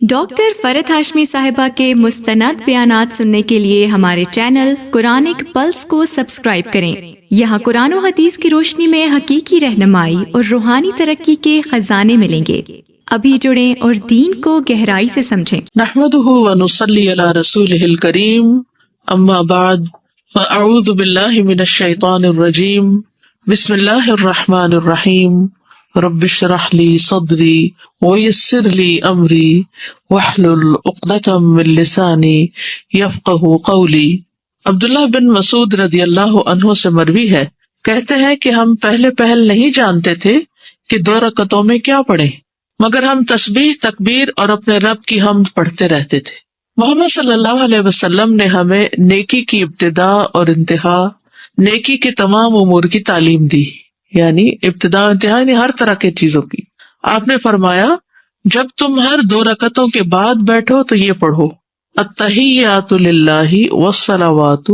Doctor فرحت ہاشمی صاحبہ کے مستند بیانات سننے کے لیے ہمارے چینل قرآنک پلس کو سبسکرائب کریں۔ یہاں قرآن و حدیث کی روشنی میں حقیقی رہنمائی اور روحانی ترقی کے خزانے ملیں گے۔ ابھی جڑیں اور دین کو گہرائی سے سمجھیں۔ نحمده ونصلی علی رسولہ الکریم، اما بعد فاعوذ باللہ من الشیطان الرجیم، بسم اللہ الرحمن الرحیم، رب اشرح لی صدری ویسر لی امری واحلل عقدۃ من لسانی یفقہوا قولی۔ عبداللہ بن مسعود رضی اللہ عنہ سے مروی ہے، کہتے ہیں کہ ہم پہل نہیں جانتے تھے کہ 2 رکعتوں میں کیا پڑھیں، مگر ہم تسبیح، تکبیر اور اپنے رب کی حمد پڑھتے رہتے تھے۔ محمد صلی اللہ علیہ وسلم نے ہمیں نیکی کی ابتدا اور انتہا، نیکی کے تمام امور کی تعلیم دی، یعنی ابتدا و انتہا یعنی ہر طرح کی چیزوں کی۔ آپ نے فرمایا جب تم ہر 2 رکعتوں کے بعد بیٹھو تو یہ پڑھو، التحیات للہ والصلوات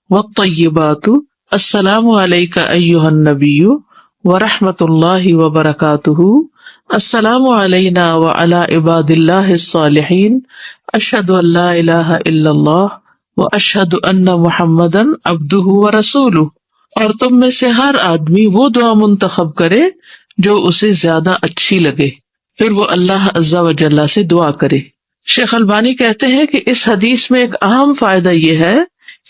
والطیبات، السلام علیک ایھا النبی ورحمۃ اللہ وبرکاتہ، السلام علینا وعلی عباد اللہ الصالحین، اشہد ان لا الہ الا اللہ واشہد ان محمدا عبدہ ورسولہ۔ اور تم میں سے ہر آدمی وہ دعا منتخب کرے جو اسے زیادہ اچھی لگے، پھر وہ اللہ عز و جل سے دعا کرے۔ شیخ البانی کہتے ہیں کہ اس حدیث میں ایک اہم فائدہ یہ ہے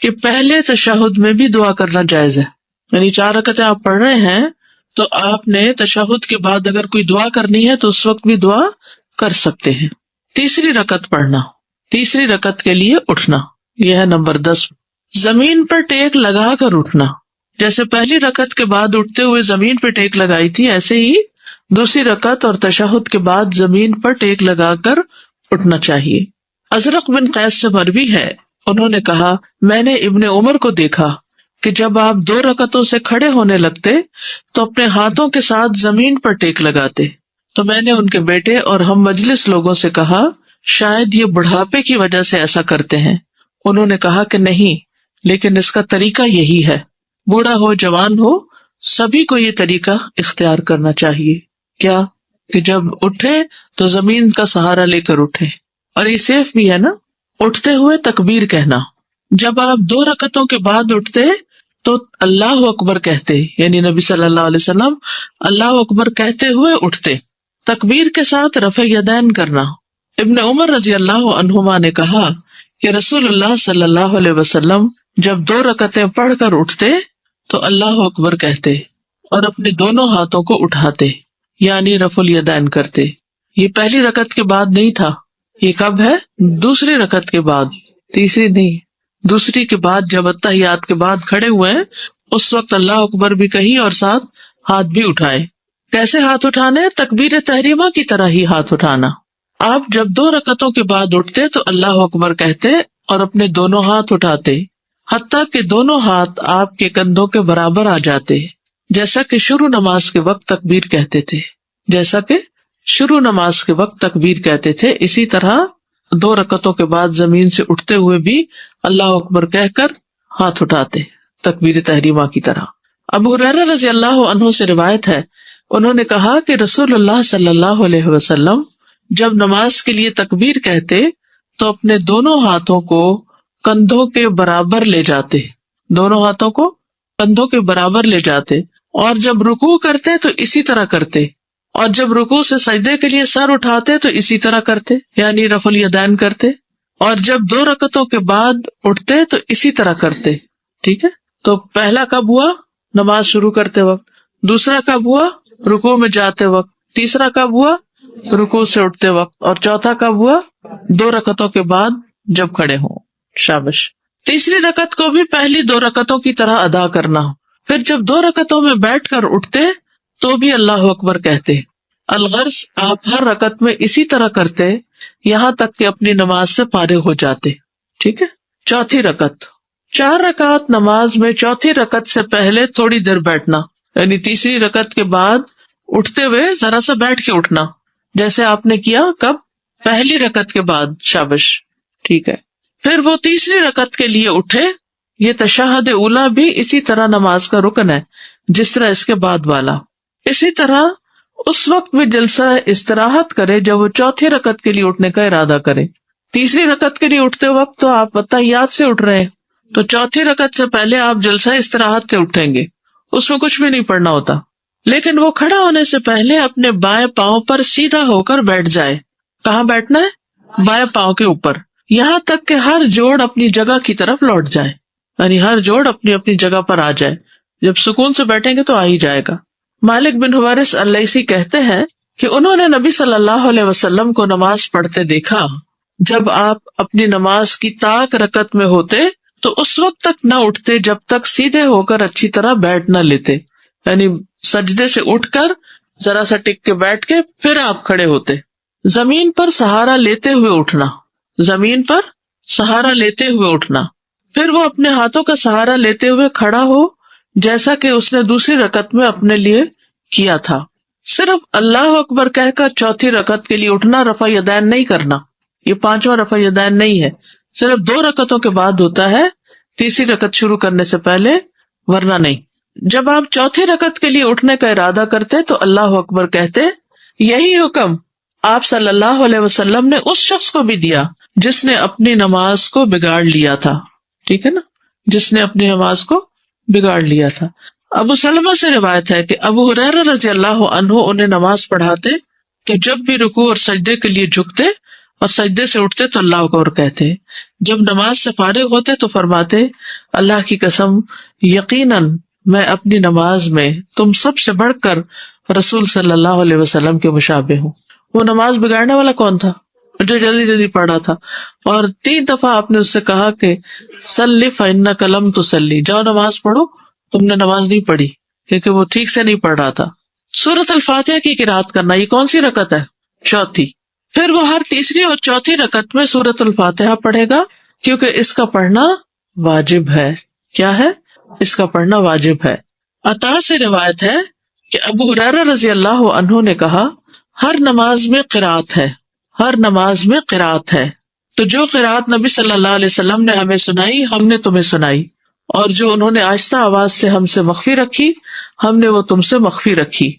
کہ پہلے تشہد میں بھی دعا کرنا جائز ہے، یعنی 4 رکعتیں آپ پڑھ رہے ہیں تو آپ نے تشہد کے بعد اگر کوئی دعا کرنی ہے تو اس وقت بھی دعا کر سکتے ہیں۔ تیسری رکعت پڑھنا، تیسری رکعت کے لیے اٹھنا، یہ ہے نمبر 10۔ زمین پر ٹیک لگا کر اٹھنا، جیسے پہلی رکعت کے بعد اٹھتے ہوئے زمین پہ ٹیک لگائی تھی، ایسے ہی دوسری رکعت اور تشہد کے بعد زمین پر ٹیک لگا کر اٹھنا چاہیے۔ ازرق بن قیس سے مروی ہے، انہوں نے کہا میں نے ابن عمر کو دیکھا کہ جب آپ 2 رکعتوں سے کھڑے ہونے لگتے تو اپنے ہاتھوں کے ساتھ زمین پر ٹیک لگاتے، تو میں نے ان کے بیٹے اور ہم مجلس لوگوں سے کہا شاید یہ بڑھاپے کی وجہ سے ایسا کرتے ہیں۔ انہوں نے کہا کہ نہیں، لیکن اس کا طریقہ یہی ہے، بوڑھا ہو جوان ہو سبھی کو یہ طریقہ اختیار کرنا چاہیے۔ کیا کہ جب اٹھے تو زمین کا سہارا لے کر اٹھے، اور یہ سیف بھی ہے نا۔ اٹھتے ہوئے تکبیر کہنا، جب آپ 2 رکعتوں کے بعد اٹھتے تو اللہ اکبر کہتے، یعنی نبی صلی اللہ علیہ وسلم اللہ اکبر کہتے ہوئے اٹھتے۔ تکبیر کے ساتھ رفع یدین کرنا۔ ابن عمر رضی اللہ عنہما نے کہا کہ رسول اللہ صلی اللہ علیہ وسلم جب 2 رکعتیں پڑھ کر اٹھتے تو اللہ اکبر کہتے اور اپنے دونوں ہاتھوں کو اٹھاتے، یعنی رفع الیدین کرتے۔ یہ پہلی رکعت کے بعد نہیں تھا، یہ کب ہے؟ دوسری رکعت کے بعد، تیسری نہیں، دوسری کے بعد جب اتحیات کے بعد کھڑے ہوئے ہیں اس وقت اللہ اکبر بھی کہی اور ساتھ ہاتھ بھی اٹھائے۔ کیسے ہاتھ اٹھانے؟ تکبیر تحریمہ کی طرح ہی ہاتھ اٹھانا۔ آپ جب 2 رکعتوں کے بعد اٹھتے تو اللہ اکبر کہتے اور اپنے دونوں ہاتھ اٹھاتے، حتیٰ کہ دونوں ہاتھ آپ کے کندھوں کے برابر آ جاتے، جیسا کہ شروع نماز کے وقت تکبیر کہتے تھے، جیسا کہ شروع نماز کے وقت تکبیر کہتے تھے۔ اسی طرح 2 رکعتوں کے بعد زمین سے اٹھتے ہوئے بھی اللہ اکبر کہہ کر ہاتھ اٹھاتے، تکبیر تحریمہ کی طرح۔ ابو ہریرہ رضی اللہ عنہ سے روایت ہے، انہوں نے کہا کہ رسول اللہ صلی اللہ علیہ وسلم جب نماز کے لیے تکبیر کہتے تو اپنے دونوں ہاتھوں کو کندھوں کے برابر لے جاتے، دونوں ہاتھوں کو کندھوں کے برابر لے جاتے، اور جب رکوع کرتے تو اسی طرح کرتے، اور جب رکوع سے سجدے کے لیے سر اٹھاتے تو اسی طرح کرتے، یعنی رفع الیدین کرتے، اور جب 2 رکعتوں کے بعد اٹھتے تو اسی طرح کرتے۔ ٹھیک ہے، تو پہلا کب ہوا؟ نماز شروع کرتے وقت، دوسرا کب ہوا؟ رکوع میں جاتے وقت، تیسرا کب ہوا؟ رکوع سے اٹھتے وقت، اور چوتھا کب ہوا؟ 2 رکعتوں کے بعد جب کھڑے ہوں۔ شابش۔ تیسری رکعت کو بھی پہلی 2 رکعتوں کی طرح ادا کرنا۔ پھر جب 2 رکعتوں میں بیٹھ کر اٹھتے تو بھی اللہ اکبر کہتے۔ الغرض آپ ہر رکعت میں اسی طرح کرتے یہاں تک کہ اپنی نماز سے فارغ ہو جاتے۔ ٹھیک ہے۔ چوتھی رکعت، 4 رکعت نماز میں چوتھی رکعت سے پہلے تھوڑی دیر بیٹھنا، یعنی تیسری رکعت کے بعد اٹھتے ہوئے ذرا سا بیٹھ کے اٹھنا، جیسے آپ نے کیا کب؟ پہلی رکعت کے بعد۔ شابش، ٹھیک ہے۔ پھر وہ تیسری رکعت کے لیے اٹھے۔ یہ تشہد اولیٰ بھی اسی طرح نماز کا رکن ہے جس طرح اس کے بعد والا۔ اسی طرح اس وقت بھی جلسہ استراحت کرے جب وہ چوتھی رکعت کے لیے اٹھنے کا ارادہ کرے. تیسری رکعت کے لیے اٹھتے وقت تو آپ تحیات سے اٹھ رہے ہیں، تو چوتھی رکعت سے پہلے آپ جلسہ استراحت سے اٹھیں گے، اس میں کچھ بھی نہیں پڑھنا ہوتا. لیکن وہ کھڑا ہونے سے پہلے اپنے بائیں پاؤں پر سیدھا ہو کر بیٹھ جائے. کہاں بیٹھنا ہے؟ بائیں پاؤں کے اوپر، یہاں تک کہ ہر جوڑ اپنی جگہ کی طرف لوٹ جائے، یعنی ہر جوڑ اپنی اپنی جگہ پر آ جائے. جب سکون سے بیٹھیں گے تو آ ہی جائے گا. مالک بن حویرث اللیثی کہتے ہیں کہ انہوں نے نبی صلی اللہ علیہ وسلم کو نماز پڑھتے دیکھا. جب آپ اپنی نماز کی طاق رکعت میں ہوتے تو اس وقت تک نہ اٹھتے جب تک سیدھے ہو کر اچھی طرح بیٹھ نہ لیتے، یعنی سجدے سے اٹھ کر ذرا سا ٹک کے بیٹھ کے پھر آپ کھڑے ہوتے. زمین پر سہارا لیتے ہوئے اٹھنا، زمین پر سہارا لیتے ہوئے اٹھنا. پھر وہ اپنے ہاتھوں کا سہارا لیتے ہوئے کھڑا ہو جیسا کہ اس نے دوسری رکعت میں اپنے لیے کیا تھا. صرف اللہ اکبر کہہ کر چوتھی رکعت کے لیے اٹھنا، رفع یدین نہیں کرنا. یہ پانچواں رفع یدین نہیں ہے، صرف 2 رکعتوں کے بعد ہوتا ہے، تیسری رکعت شروع کرنے سے پہلے، ورنہ نہیں. جب آپ چوتھی رکعت کے لیے اٹھنے کا ارادہ کرتے تو اللہ اکبر کہتے. یہی حکم آپ صلی اللہ علیہ وسلم نے اس شخص کو بھی دیا جس نے اپنی نماز کو بگاڑ لیا تھا. ٹھیک ہے نا، جس نے اپنی نماز کو بگاڑ لیا تھا. ابو سلمہ سے روایت ہے کہ ابو ہریرہ رضی اللہ عنہ انہیں نماز پڑھاتے تو جب بھی رکوع اور سجدے کے لیے جھکتے اور سجدے سے اٹھتے تو اللہ اکبر کہتے. جب نماز سے فارغ ہوتے تو فرماتے، اللہ کی قسم یقیناً میں اپنی نماز میں تم سب سے بڑھ کر رسول صلی اللہ علیہ وسلم کے مشابہ ہوں. وہ نماز بگاڑنے والا کون تھا؟ جو جلدی جلدی پڑھا تھا. اور 3 دفعہ آپ نے اس سے کہا کہ صلی فإنک لم تصلی، جاؤ نماز پڑھو، تم نے نماز نہیں پڑھی، کیونکہ وہ ٹھیک سے نہیں پڑھ رہا تھا. سورۃ الفاتحہ کی قرات کرنا، یہ کون سی رکعت ہے؟ چوتھی. پھر وہ ہر تیسری اور چوتھی رکعت میں سورۃ الفاتحہ پڑھے گا، کیونکہ اس کا پڑھنا واجب ہے. کیا ہے؟ اس کا پڑھنا واجب ہے. عطا سے روایت ہے کہ ابو ہریرہ رضی اللہ عنہ نے کہا، ہر نماز میں قرات ہے، ہر نماز میں قرات ہے. تو جو قرات نبی صلی اللہ علیہ وسلم نے ہمیں سنائی ہم نے تمہیں سنائی، اور جو انہوں نے آہستہ آواز سے ہم سے مخفی رکھی ہم نے وہ تم سے مخفی رکھی.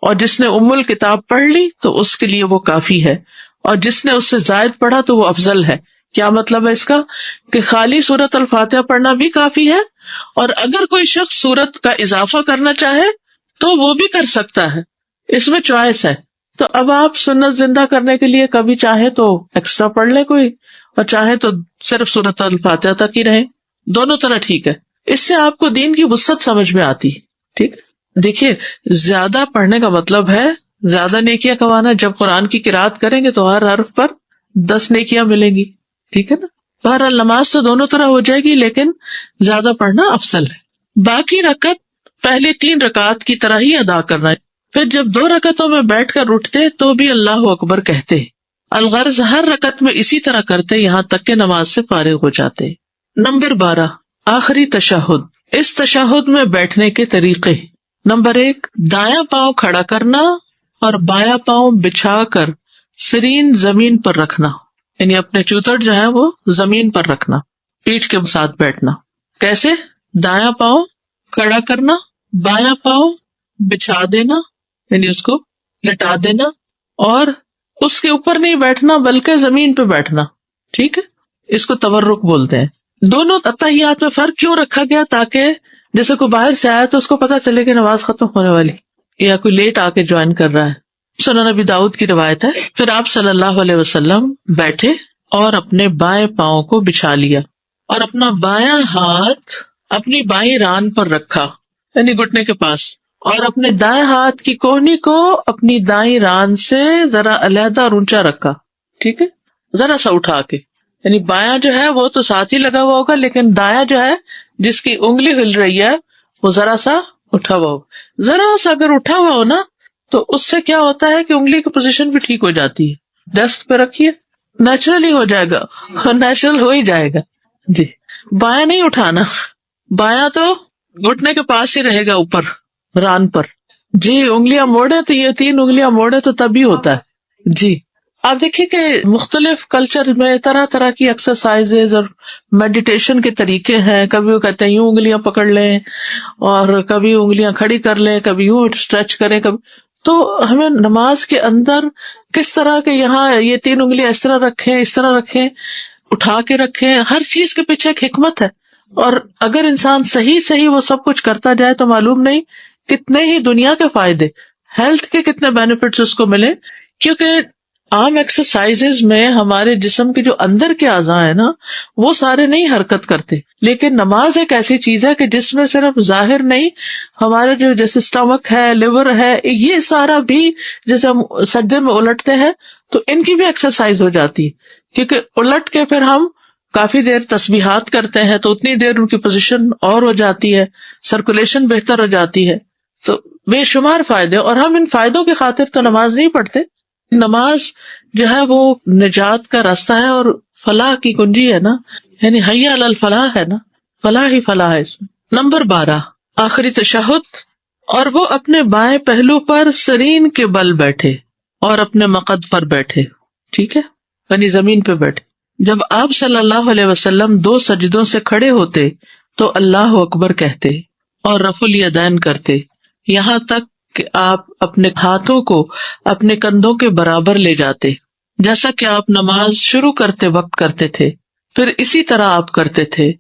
اور جس نے ام الکتاب پڑھ لی تو اس کے لیے وہ کافی ہے، اور جس نے اس سے زائد پڑھا تو وہ افضل ہے. کیا مطلب ہے اس کا؟ کہ خالی سورۃ الفاتحہ پڑھنا بھی کافی ہے، اور اگر کوئی شخص سورت کا اضافہ کرنا چاہے تو وہ بھی کر سکتا ہے، اس میں چوائس ہے. تو اب آپ سنت زندہ کرنے کے لیے کبھی چاہے تو ایکسٹرا پڑھ لے کوئی، اور چاہے تو صرف سورۃ الفاتحہ تک ہی رہے. دونوں طرح ٹھیک ہے. اس سے آپ کو دین کی وسعت سمجھ میں آتی. ٹھیک ہے، دیکھیے زیادہ پڑھنے کا مطلب ہے زیادہ نیکیاں کمانا. جب قرآن کی قرات کریں گے تو ہر حرف پر 10 نیکیاں ملیں گی. ٹھیک ہے نا. بہرحال نماز تو دونوں طرح ہو جائے گی، لیکن زیادہ پڑھنا افضل ہے. باقی رکعت پہلے 3 رکعات کی طرح ہی ادا کرنا ہے. پھر جب 2 رکعتوں میں بیٹھ کر اٹھتے تو بھی اللہ اکبر کہتے. الغرض ہر رکعت میں اسی طرح کرتے یہاں تک کہ نماز سے فارغ ہو جاتے. نمبر 12، آخری تشہد. اس تشہد میں بیٹھنے کے طریقے. نمبر 1، دایاں پاؤں کھڑا کرنا اور بایاں پاؤں بچھا کر سرین زمین پر رکھنا، یعنی اپنے چوتڑ جو ہے وہ زمین پر رکھنا، پیٹھ کے ساتھ بیٹھنا. کیسے؟ دایاں پاؤں کھڑا کرنا، بایاں پاؤں بچھا دینا، یعنی اس کو لٹا دینا، اور اس کے اوپر نہیں بیٹھنا بلکہ زمین پہ بیٹھنا. ٹھیک ہے، اس کو تورک بولتے ہیں. دونوں تحیات میں فرق کیوں رکھا گیا؟ تاکہ جیسے کوئی باہر سے آیا تو اس کو پتا چلے کہ نماز ختم ہونے والی، یا کوئی لیٹ آ کے جوائن کر رہا ہے. سنن ابی داؤد کی روایت ہے، پھر آپ صلی اللہ علیہ وسلم بیٹھے اور اپنے بائیں پاؤں کو بچھا لیا اور اپنا بایاں ہاتھ اپنی بائیں ران پر رکھا، یعنی گھٹنے کے پاس، اور اپنے دائیں ہاتھ کی کوہنی کو اپنی دائیں ران سے ذرا علیحدہ اور اونچا رکھا. ٹھیک ہے، ذرا سا اٹھا کے، یعنی بایاں جو ہے وہ تو ساتھ ہی لگا ہوا ہوگا، لیکن دایاں جو ہے جس کی انگلی ہل رہی ہے وہ ذرا سا اٹھا ہوا ہوگا. ذرا سا اگر اٹھا ہوا ہو نا تو اس سے کیا ہوتا ہے کہ انگلی کی پوزیشن بھی ٹھیک ہو جاتی ہے. ڈیسک پہ رکھیے، نیچرلی ہو جائے گا، نیچرل ہو ہی جائے گا. جی، بایاں نہیں اٹھانا، بایاں تو گھٹنے کے پاس ہی رہے گا اوپر ران پر. جی، انگلیاں موڑے تو یہ 3 انگلیاں موڑے تو تبھی ہوتا ہے. جی، آپ دیکھیے کہ مختلف کلچر میں طرح طرح کی ایکسرسائزز اور میڈیٹیشن کے طریقے ہیں. کبھی وہ کہتے ہیں یوں انگلیاں پکڑ لیں، اور کبھی انگلیاں کھڑی کر لیں، کبھی یوں اسٹریچ کریں، کبھی تو ہمیں نماز کے اندر کس طرح کے یہاں یہ 3 انگلیاں اس طرح رکھیں، اس طرح رکھیں، اٹھا کے رکھیں، ہر چیز کے پیچھے ایک حکمت ہے. اور اگر انسان صحیح وہ سب کچھ کرتا جائے تو معلوم نہیں کتنے ہی دنیا کے فائدے، ہیلتھ کے کتنے بینیفٹس اس کو ملے. کیونکہ عام ایکسرسائز میں ہمارے جسم کے جو اندر کے اعضاء ہیں نا وہ سارے نہیں حرکت کرتے، لیکن نماز ایک ایسی چیز ہے کہ جس میں صرف ظاہر نہیں، ہمارے جو جیسے اسٹمک ہے، لیور ہے، یہ سارا بھی جیسے ہم سجدے میں الٹتے ہیں تو ان کی بھی ایکسرسائز ہو جاتی ہے. کیونکہ الٹ کے پھر ہم کافی دیر تسبیحات کرتے ہیں تو اتنی دیر ان کی پوزیشن اور ہو جاتی ہے، سرکولیشن بہتر ہو جاتی ہے. تو بے شمار فائدے، اور ہم ان فائدوں کی خاطر تو نماز نہیں پڑھتے. نماز جو ہے وہ نجات کا راستہ ہے اور فلاح کی کنجی ہے نا، یعنی حی علی الفلاح ہے نا، فلاح ہی فلاح ہے اس میں. نمبر 12 آخری تشہد، اور وہ اپنے بائیں پہلو پر سرین کے بل بیٹھے اور اپنے مقد پر بیٹھے. ٹھیک ہے، یعنی زمین پہ بیٹھے. جب آپ صلی اللہ علیہ وسلم 2 سجدوں سے کھڑے ہوتے تو اللہ اکبر کہتے اور رفع الیدین کرتے، یہاں تک کہ آپ اپنے ہاتھوں کو اپنے کندھوں کے برابر لے جاتے، جیسا کہ آپ نماز شروع کرتے وقت کرتے تھے. پھر اسی طرح آپ کرتے تھے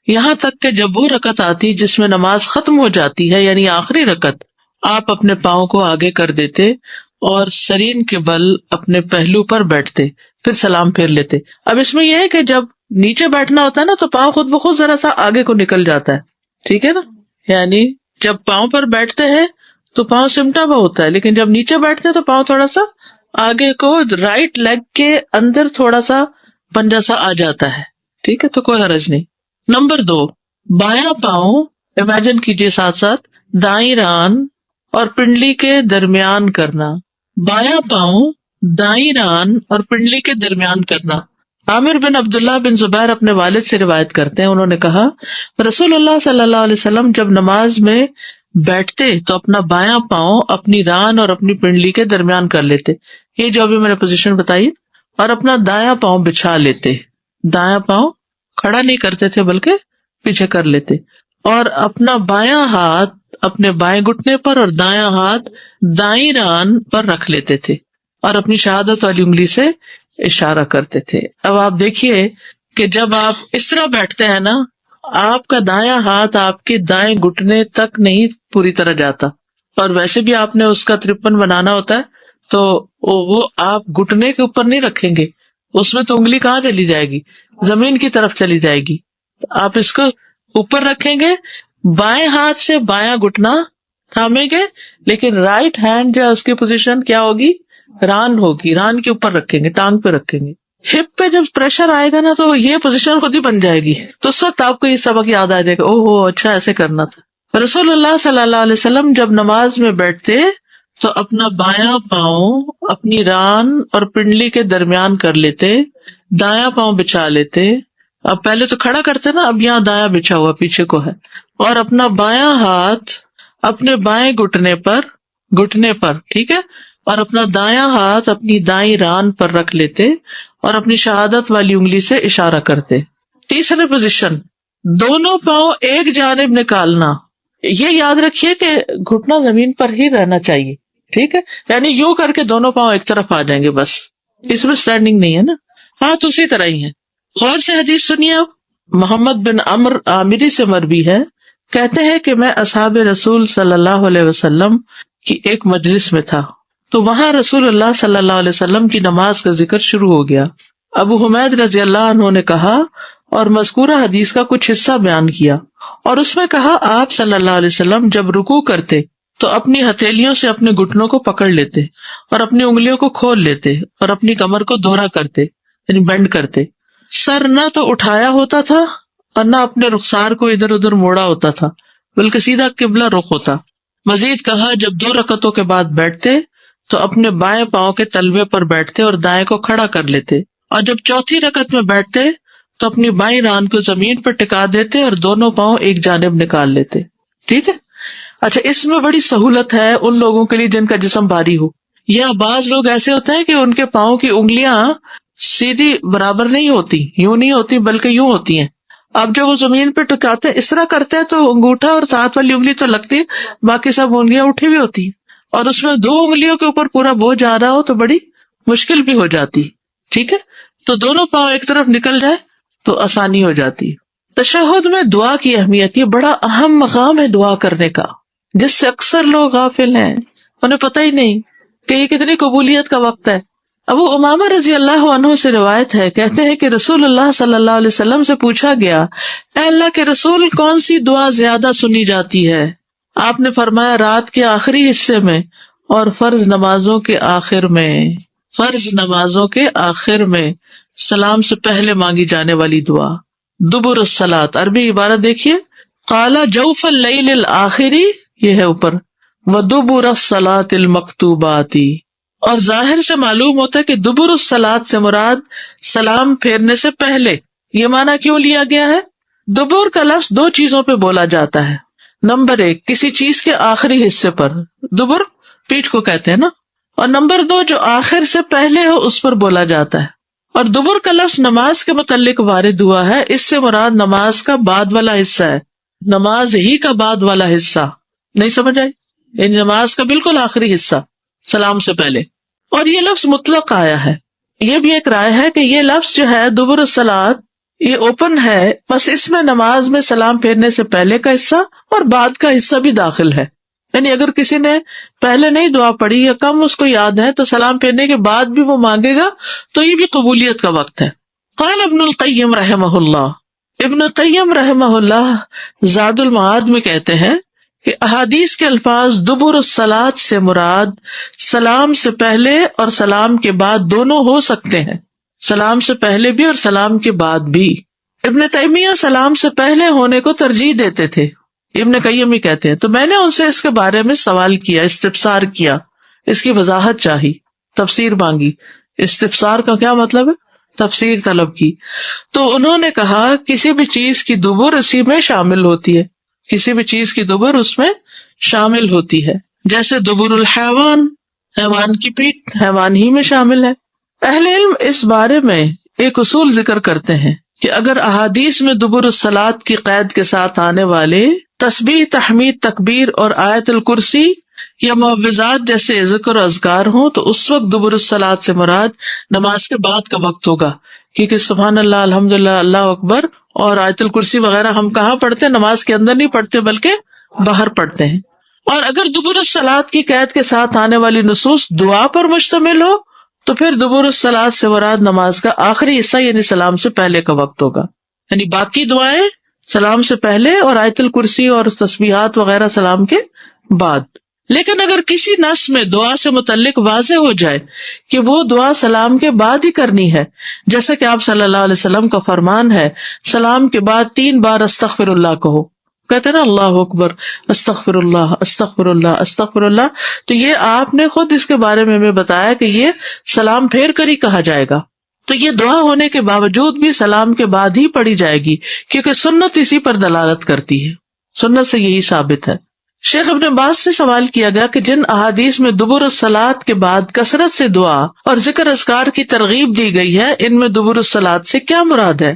یہاں تک کہ جب وہ رکعت آتی جس میں نماز ختم ہو جاتی ہے، یعنی آخری رکعت، آپ اپنے پاؤں کو آگے کر دیتے اور سرین کے بل اپنے پہلو پر بیٹھتے، پھر سلام پھیر لیتے. اب اس میں یہ ہے کہ جب نیچے بیٹھنا ہوتا ہے نا تو پاؤں خود بخود ذرا سا آگے کو نکل جاتا ہے. ٹھیک ہے نا، یعنی جب پاؤں پر بیٹھتے ہیں تو پاؤں سمٹا ہوا ہوتا ہے، لیکن جب نیچے بیٹھتے ہیں تو پاؤں تھوڑا سا آگے کو، رائٹ لیگ کے اندر تھوڑا سا پنجہ سا آ جاتا ہے. ٹھیک ہے، تو کوئی حرج نہیں. نمبر 2 بایاں پاؤں امیجن کیجیے ساتھ ساتھ دائیں ران اور پنڈلی کے درمیان کرنا. بایاں پاؤں دائیں ران اور پنڈلی کے درمیان کرنا. عامر بن عبداللہ بن زبیر اپنے والد سے روایت کرتے ہیں، انہوں نے کہا رسول اللہ صلی اللہ علیہ وسلم جب نماز میں بیٹھتے تو اپنا بایاں پاؤں اپنی ران اور اپنی پنڈلی کے درمیان کر لیتے، یہ جو ابھی میں نے پوزیشن بتائی، اور اپنا دایاں پاؤں بچھا لیتے. دایاں پاؤں کھڑا نہیں کرتے تھے بلکہ پیچھے کر لیتے، اور اپنا بایاں ہاتھ اپنے بائیں گھٹنے پر اور دایاں ہاتھ دائیں ران پر رکھ لیتے تھے اور اپنی شہادت والی انگلی سے اشارہ کرتے تھے. اب آپ دیکھیے کہ جب آپ اس طرح بیٹھتے ہیں نا، آپ کا دایاں ہاتھ آپ کے دائیں گھٹنے تک نہیں پوری طرح جاتا، اور ویسے بھی آپ نے اس کا 53 بنانا ہوتا ہے تو وہ آپ گھٹنے کے اوپر نہیں رکھیں گے، اس میں تو انگلی کہاں چلی جائے گی، زمین کی طرف چلی جائے گی. آپ اس کو اوپر رکھیں گے، بائیں ہاتھ سے بایاں گھٹنا تھامیں گے، لیکن رائٹ ہینڈ جو ہے اس کی پوزیشن کیا ہوگی، ران ہوگی، ران کے اوپر رکھیں گے، ٹانگ پہ رکھیں گے. ہپ پہ جب پریشر آئے گا نا تو یہ پوزیشن خود ہی بن جائے گی، تو اس وقت آپ کو یہ سبق یاد آ جائے گا، او ہو اچھا ایسے کرنا تھا. رسول اللہ صلی اللہ علیہ وسلم جب نماز میں بیٹھتے تو اپنا بایاں پاؤں اپنی ران اور پنڈلی کے درمیان کر لیتے، دایاں پاؤں بچھا لیتے. اب پہلے تو کھڑا کرتے نا، اب یہاں دایاں بچھا ہوا پیچھے کو ہے، اور اپنا بایاں ہاتھ اپنے بائیں گھٹنے پر ٹھیک ہے، اور اپنا دایاں ہاتھ اپنی دائیں ران پر رکھ لیتے اور اپنی شہادت والی انگلی سے اشارہ کرتے. تیسری پوزیشن دونوں پاؤں ایک جانب نکالنا. یہ یاد رکھیے کہ گھٹنا زمین پر ہی رہنا چاہیے. ٹھیک ہے، یعنی یوں کر کے دونوں پاؤں ایک طرف آ جائیں گے، بس اس میں اسٹینڈنگ نہیں ہے نا، ہاتھ اسی طرح ہی ہے. غور سے حدیث سنیے. اب محمد بن عمر عامری سے مروی ہے، کہتے ہیں کہ میں اصحاب رسول صلی اللہ علیہ وسلم کی ایک مجلس میں تھا تو وہاں رسول اللہ صلی اللہ علیہ وسلم کی نماز کا ذکر شروع ہو گیا. ابو حمید رضی اللہ عنہ نے کہا اور مذکورہ حدیث کا کچھ حصہ بیان کیا، اور اس میں کہا آپ صلی اللہ علیہ وسلم جب رکوع کرتے تو اپنی ہتھیلیوں سے اپنے گھٹنوں کو پکڑ لیتے اور اپنی انگلیوں کو کھول لیتے اور اپنی کمر کو دوہرا کرتے، یعنی بینڈ کرتے. سر نہ تو اٹھایا ہوتا تھا اور نہ اپنے رخسار کو ادھر ادھر موڑا ہوتا تھا، بلکہ سیدھا قبلہ رخ ہوتا. مزید کہا جب 2 رکعتوں کے بعد بیٹھتے تو اپنے بائیں پاؤں کے تلوے پر بیٹھتے اور دائیں کو کھڑا کر لیتے، اور جب چوتھی رکعت میں بیٹھتے تو اپنی بائیں ران کو زمین پر ٹکا دیتے اور دونوں پاؤں ایک جانب نکال لیتے. ٹھیک ہے. اچھا، اس میں بڑی سہولت ہے ان لوگوں کے لیے جن کا جسم بھاری ہو، یا بعض لوگ ایسے ہوتے ہیں کہ ان کے پاؤں کی انگلیاں سیدھی برابر نہیں ہوتی، یوں نہیں ہوتی بلکہ یوں ہوتی ہیں. اب جب وہ زمین پہ ٹکاتے اس طرح کرتے ہیں تو انگوٹھا اور ساتھ والی انگلی تو لگتی ہے، باقی سب انگلیاں اٹھی ہوئی ہوتی ہیں. اور اس میں 2 انگلیوں کے اوپر پورا بوجھ آ رہا ہو تو بڑی مشکل بھی ہو جاتی. ٹھیک ہے, تو دونوں پاؤں ایک طرف نکل جائے تو آسانی ہو جاتی. تشہد میں دعا کی اہمیت, یہ بڑا اہم مقام ہے دعا کرنے کا, جس سے اکثر لوگ غافل ہیں, انہیں پتہ ہی نہیں کہ یہ کتنی قبولیت کا وقت ہے. ابو امامہ رضی اللہ عنہ سے روایت ہے, کہتے ہیں کہ رسول اللہ صلی اللہ علیہ وسلم سے پوچھا گیا, اے اللہ کے رسول, کون سی دعا زیادہ سنی جاتی ہے؟ آپ نے فرمایا, رات کے آخری حصے میں اور فرض نمازوں کے آخر میں. فرض نمازوں کے آخر میں سلام سے پہلے مانگی جانے والی دعا. دبر الصلاۃ, عربی عبارت دیکھیے, قال جوف اللیل الآخری, یہ ہے اوپر, ودبر الصلاۃ المکتوبات. اور ظاہر سے معلوم ہوتا ہے کہ دبر الصلاۃ سے مراد سلام پھیرنے سے پہلے. یہ معنی کیوں لیا گیا ہے؟ دبر کا لفظ 2 چیزوں پہ بولا جاتا ہے. نمبر 1, کسی چیز کے آخری حصے پر, دبر پیٹھ کو کہتے ہیں نا, اور نمبر 2, جو آخر سے پہلے ہو اس پر بولا جاتا ہے. اور دبر کا لفظ نماز کے متعلق وارد ہوا ہے, اس سے مراد نماز کا بعد والا حصہ ہے, نماز ہی کا بعد والا حصہ. نہیں سمجھ آئی؟ یعنی نماز کا بالکل آخری حصہ سلام سے پہلے. اور یہ لفظ مطلق آیا ہے. یہ بھی ایک رائے ہے کہ یہ لفظ جو ہے دبر الصلاۃ, یہ اوپن ہے, بس اس میں نماز میں سلام پھیرنے سے پہلے کا حصہ اور بعد کا حصہ بھی داخل ہے. یعنی اگر کسی نے پہلے نہیں دعا پڑھی یا کم اس کو یاد ہے تو سلام پھیرنے کے بعد بھی وہ مانگے گا تو یہ بھی قبولیت کا وقت ہے. قال ابن القیم رحمہ اللہ, ابن القیم رحمہ اللہ زاد المعاد میں کہتے ہیں کہ احادیث کے الفاظ دبر الصلاۃ سے مراد سلام سے پہلے اور سلام کے بعد دونوں ہو سکتے ہیں, سلام سے پہلے بھی اور سلام کے بعد بھی. ابن تیمیہ سلام سے پہلے ہونے کو ترجیح دیتے تھے, ابن قیم ہی کہتے ہیں. تو میں نے ان سے اس کے بارے میں سوال کیا, استفسار کیا, اس کی وضاحت چاہی, تفسیر مانگی. استفسار کا کیا مطلب ہے؟ تفسیر طلب کی. تو انہوں نے کہا کسی بھی چیز کی دبر اسی میں شامل ہوتی ہے, کسی بھی چیز کی دبر اس میں شامل ہوتی ہے. جیسے دبر الحیوان, حیوان کی پیٹھ حیوان ہی میں شامل ہے. اہل علم اس بارے میں ایک اصول ذکر کرتے ہیں کہ اگر احادیث میں دبر الصلاۃ کی قید کے ساتھ آنے والے تسبیح, تحمید, تکبیر اور آیت الکرسی یا معوذات جیسے ذکر و اذکار ہوں تو اس وقت دبر الصلاۃ سے مراد نماز کے بعد کا وقت ہوگا, کیونکہ سبحان اللہ, الحمدللہ, اللہ اکبر اور آیت الکرسی وغیرہ ہم کہاں پڑھتے ہیں؟ نماز کے اندر نہیں پڑھتے بلکہ باہر پڑھتے ہیں. اور اگر دبر الصلاۃ کی قید کے ساتھ آنے والی نصوص دعا پر مشتمل ہو تو پھر دبر الصلاۃ سے مراد نماز کا آخری حصہ یعنی سلام سے پہلے کا وقت ہوگا. یعنی باقی دعائیں سلام سے پہلے اور آیت الکرسی اور تسبیحات وغیرہ سلام کے بعد. لیکن اگر کسی نص میں دعا سے متعلق واضح ہو جائے کہ وہ دعا سلام کے بعد ہی کرنی ہے, جیسا کہ آپ صلی اللہ علیہ وسلم کا فرمان ہے, سلام کے بعد 3 بار استغفر اللہ کہو, کہتے نا اللہ اکبر, استغفر اللہ, استغفر اللہ, استغفر اللہ. تو یہ آپ نے خود اس کے بارے میں ہمیں بتایا کہ یہ سلام پھیر کر ہی کہا جائے گا. تو یہ دعا ہونے کے باوجود بھی سلام کے بعد ہی پڑھی جائے گی, کیونکہ سنت اسی پر دلالت کرتی ہے, سنت سے یہی ثابت ہے. شیخ ابن باز سے سوال کیا گیا کہ جن احادیث میں دبر الصلاۃ کے بعد کثرت سے دعا اور ذکر اذکار کی ترغیب دی گئی ہے, ان میں دبر الصلاۃ سے کیا مراد ہے,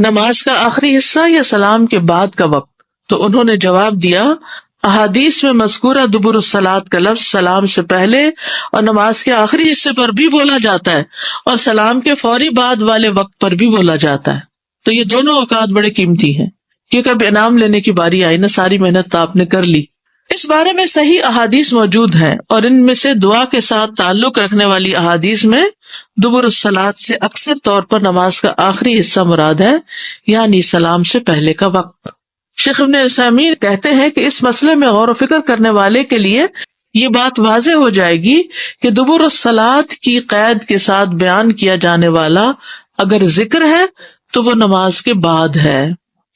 نماز کا آخری حصہ یا سلام کے بعد کا وقت؟ تو انہوں نے جواب دیا, احادیث میں مذکورہ دبر الصلاۃ کا لفظ سلام سے پہلے اور نماز کے آخری حصے پر بھی بولا جاتا ہے اور سلام کے فوری بعد والے وقت پر بھی بولا جاتا ہے. تو یہ دونوں اوقات بڑے قیمتی ہیں, کیونکہ اب انعام لینے کی باری آئی نا, ساری محنت تو آپ نے کر لی. اس بارے میں صحیح احادیث موجود ہیں اور ان میں سے دعا کے ساتھ تعلق رکھنے والی احادیث میں دبر الصلاۃ سے اکثر طور پر نماز کا آخری حصہ مراد ہے, یعنی سلام سے پہلے کا وقت. شیخ ابن عثیمین کہتے ہیں کہ اس مسئلے میں غور و فکر کرنے والے کے لیے یہ بات واضح ہو جائے گی کہ دبر الصلاۃ کی قید کے ساتھ بیان کیا جانے والا اگر ذکر ہے تو وہ نماز کے بعد ہے,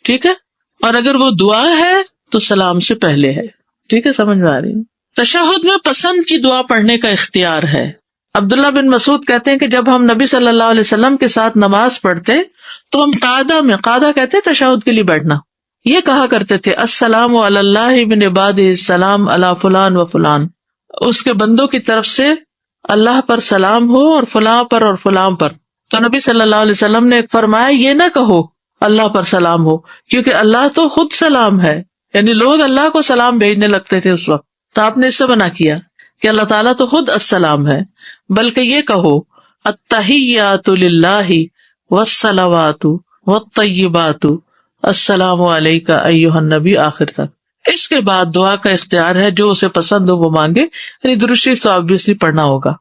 ٹھیک ہے, اور اگر وہ دعا ہے تو سلام سے پہلے ہے. ٹھیک ہے, سمجھ میں آ رہی ہے. تشہد میں پسند کی دعا پڑھنے کا اختیار ہے. عبداللہ بن مسعود کہتے ہیں کہ جب ہم نبی صلی اللہ علیہ وسلم کے ساتھ نماز پڑھتے تو ہم قعدہ کہتے ہیں تشہد کے لیے بیٹھنا, یہ کہا کرتے تھے, السلام علی اللہ من عبادہ السلام علی فلان و فلان, اس کے بندوں کی طرف سے اللہ پر سلام ہو اور فلاں پر. تو نبی صلی اللہ علیہ وسلم نے فرمایا یہ نہ کہو اللہ پر سلام ہو, کیونکہ اللہ تو خود سلام ہے, یعنی لوگ اللہ کو سلام بھیجنے لگتے تھے اس وقت, تو آپ نے اس سے منع کیا. کہ اللہ تعالیٰ تو خود السلام ہے، بلکہ یہ کہو التحیات للہ والصلوات والطیبات السلام علیک ایھا النبی، آخر تک۔ اس کے بعد دعا کا اختیار ہے، جو اسے پسند ہو وہ مانگے، یعنی درود شریف تو آبویسلی پڑھنا ہوگا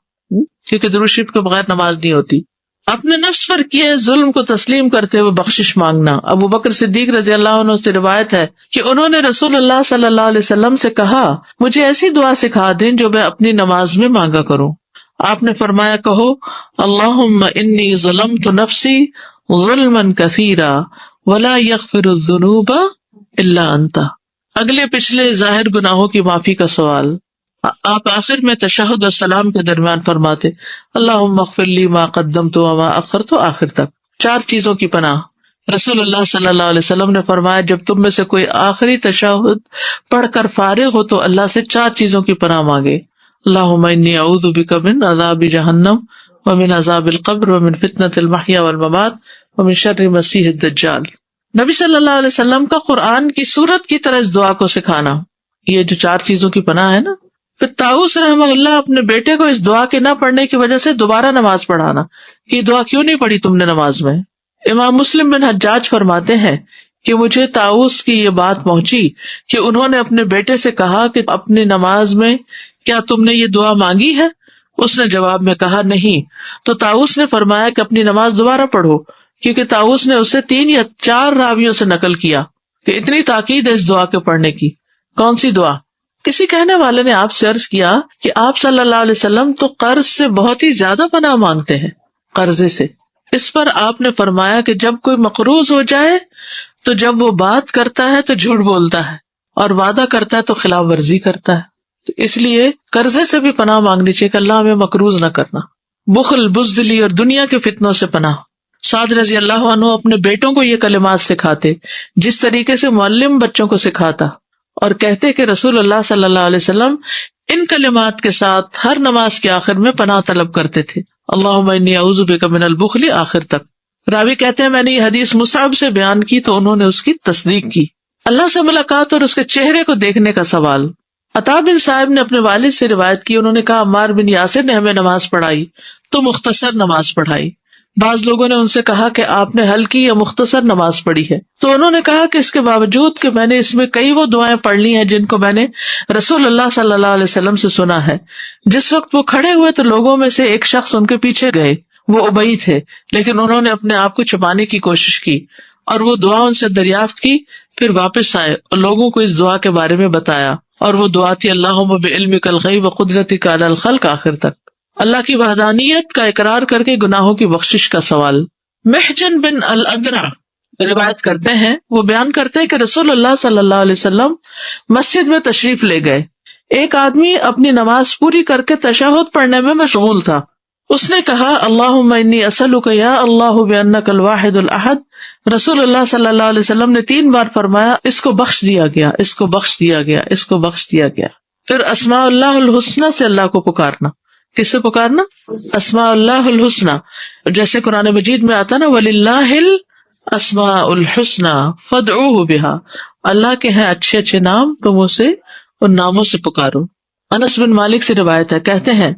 کیونکہ درود شریف کے بغیر نماز نہیں ہوتی۔ اپنے نفس پر کیے ظلم کو تسلیم کرتے ہوئے بخشش مانگنا۔ ابو بکر صدیق رضی اللہ عنہ سے روایت ہے کہ انہوں نے رسول اللہ صلی اللہ علیہ وسلم سے کہا، مجھے ایسی دعا سکھا دیں جو میں اپنی نماز میں مانگا کروں۔ آپ نے فرمایا، کہو اللہم انی ظلمت نفسی ظلما کثیرا ولا یغفر الذنوب الا انت۔ اگلے پچھلے ظاہر گناہوں کی معافی کا سوال۔ آپ آخر میں تشہد اور سلام کے درمیان فرماتے اللہم اغفر لی ما قدمت وما اخرت، آخر تک۔ 4 چیزوں کی پناہ۔ رسول اللہ صلی اللہ علیہ وسلم نے فرمایا، جب تم میں سے کوئی آخری تشہد پڑھ کر فارغ ہو تو اللہ سے 4 چیزوں کی پناہ مانگے۔ اللہم انی اعوذ بک من عذاب جہنم ومن عذاب القبر ومن فتنۃ المحیا والممات ومن شر مسیح الدجال۔ نبی صلی اللہ علیہ وسلم کا قرآن کی سورت کی طرح اس دعا کو سکھانا، یہ جو 4 چیزوں کی پناہ ہے نا۔ پھر طاؤس رحمہ اللہ اپنے بیٹے کو اس دعا کے نہ پڑھنے کی وجہ سے دوبارہ نماز پڑھانا، کہ یہ دعا کیوں نہیں پڑھی تم نے نماز میں۔ امام مسلم بن حجاج فرماتے ہیں کہ مجھے طاؤس کی یہ بات پہنچی کہ انہوں نے اپنے بیٹے سے کہا کہ اپنی نماز میں کیا تم نے یہ دعا مانگی ہے؟ اس نے جواب میں کہا نہیں، تو طاؤس نے فرمایا کہ اپنی نماز دوبارہ پڑھو، کیونکہ طاؤس نے اسے 3 یا 4 راویوں سے نقل کیا کہ اتنی تاکید ہے اس دعا کے پڑھنے کی۔ کون سی دعا؟ کسی کہنے والے نے آپ سے عرض کیا کہ آپ صلی اللہ علیہ وسلم تو قرض سے بہت ہی زیادہ پناہ مانگتے ہیں، قرضے سے۔ اس پر آپ نے فرمایا کہ جب کوئی مقروض ہو جائے تو جب وہ بات کرتا ہے تو جھوٹ بولتا ہے اور وعدہ کرتا ہے تو خلاف ورزی کرتا ہے، تو اس لیے قرضے سے بھی پناہ مانگنی چاہیے کہ اللہ ہمیں مقروض نہ کرنا۔ بخل، بزدلی اور دنیا کے فتنوں سے پناہ۔ سعد رضی اللہ عنہ اپنے بیٹوں کو یہ کلمات سکھاتے جس طریقے سے معلم بچوں کو سکھاتا، اور کہتے کہ رسول اللہ صلی اللہ علیہ وسلم ان کلمات کے ساتھ ہر نماز کے آخر میں پناہ طلب کرتے تھے، اللہم انی اعوذ بک من البخل، آخر تک۔ راوی کہتے ہیں میں نے یہ حدیث مصعب سے بیان کی تو انہوں نے اس کی تصدیق کی۔ اللہ سے ملاقات اور اس کے چہرے کو دیکھنے کا سوال۔ عطا بن صاحب نے اپنے والد سے روایت کی، انہوں نے کہا عمار بن یاسر نے ہمیں نماز پڑھائی تو مختصر نماز پڑھائی۔ بعض لوگوں نے ان سے کہا کہ آپ نے ہلکی یا مختصر نماز پڑھی ہے، تو انہوں نے کہا کہ اس کے باوجود کہ میں نے اس میں کئی وہ دعائیں پڑھ لی ہیں جن کو میں نے رسول اللہ صلی اللہ علیہ وسلم سے سنا ہے۔ جس وقت وہ کھڑے ہوئے تو لوگوں میں سے ایک شخص ان کے پیچھے گئے، وہ ابئی تھے، لیکن انہوں نے اپنے آپ کو چھپانے کی کوشش کی اور وہ دعا ان سے دریافت کی، پھر واپس آئے اور لوگوں کو اس دعا کے بارے میں بتایا، اور وہ دعا تھی اللہم بعلمک الغیب وقدرتک علی الخلق، آخر تک۔ اللہ کی وحدانیت کا اقرار کر کے گناہوں کی بخشش کا سوال۔ محجن بن الادرع روایت کرتے ہیں، وہ بیان کرتے ہیں کہ رسول اللہ صلی اللہ علیہ وسلم مسجد میں تشریف لے گئے۔ ایک آدمی اپنی نماز پوری کر کے تشہد پڑھنے میں مشغول تھا۔ اس نے کہا اللہم انی اسألک یا اللہ بانک الواحد الاحد۔ رسول اللہ صلی اللہ علیہ وسلم نے 3 بار فرمایا اس کو بخش دیا گیا، اس کو بخش دیا گیا، اس کو بخش دیا گیا۔ پھر اسماء اللہ الحسنی سے اللہ کو پکارنا۔ کس سے پکارنا؟ اسماء اللہ الحسنی، جیسے قرآن مجید میں آتا نا وَلِلَّهِ الْأَسْمَاءُ الْحُسْنَى فَادْعُوهُ بِهَا، اللہ کے ہیں اچھے اچھے نام، تم اسے ان ناموں سے پکارو۔ انس بن مالک سے روایت ہے، کہتے ہیں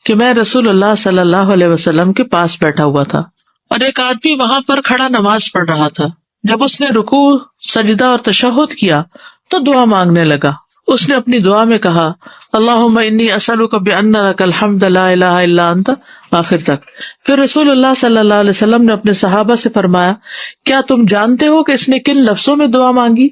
کہ میں رسول اللہ صلی اللہ علیہ وسلم کے پاس بیٹھا ہوا تھا اور ایک آدمی وہاں پر کھڑا نماز پڑھ رہا تھا۔ جب اس نے رکوع، سجدہ اور تشہد کیا تو دعا مانگنے لگا۔ اس نے اپنی دعا میں کہا اللہم انی اسألک بان لک الحمد لا الہ الا انت، آخر تک۔ پھر رسول اللہ صلی اللہ علیہ وسلم نے اپنے صحابہ سے فرمایا کیا تم جانتے ہو کہ اس نے کن لفظوں میں دعا مانگی؟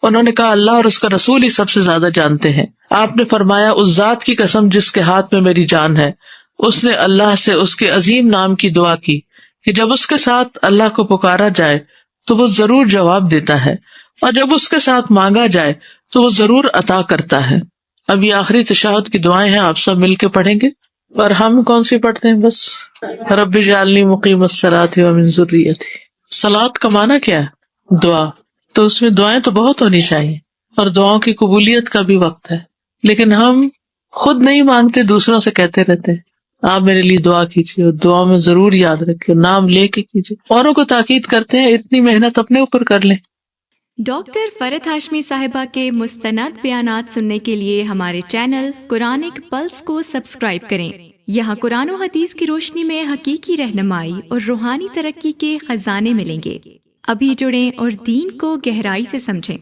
انہوں نے کہا اللہ اور اس کا رسول ہی سب سے زیادہ جانتے ہیں۔ آپ نے فرمایا اس ذات کی قسم جس کے ہاتھ میں میری جان ہے، اس نے اللہ سے اس کے عظیم نام کی دعا کی کہ جب اس کے ساتھ اللہ کو پکارا جائے تو وہ ضرور جواب دیتا ہے، اور جب اس کے ساتھ مانگا جائے تو وہ ضرور عطا کرتا ہے۔ اب یہ آخری تشہد کی دعائیں ہیں، آپ سب مل کے پڑھیں گے۔ اور ہم کون سی پڑھتے ہیں؟ بس رب اجعلنی مقیم الصلاۃ ومن ذریتی۔ صلاۃ کا معنی کیا ہے؟ دعا۔ تو اس میں دعائیں تو بہت ہونی چاہیے، اور دعاؤں کی قبولیت کا بھی وقت ہے، لیکن ہم خود نہیں مانگتے، دوسروں سے کہتے رہتے ہیں آپ میرے لیے دعا کیجیے، اور دعا میں ضرور یاد رکھیے، نام لے کے کیجیے۔ اوروں کو تاکید کرتے ہیں اتنی محنت اپنے اوپر کر لیں۔ ڈاکٹر فرحت ہاشمی صاحبہ کے مستند بیانات سننے کے لیے ہمارے چینل قرآنک پلس کو سبسکرائب کریں۔ یہاں قرآن و حدیث کی روشنی میں حقیقی رہنمائی اور روحانی ترقی کے خزانے ملیں گے۔ ابھی جڑیں اور دین کو گہرائی سے سمجھیں۔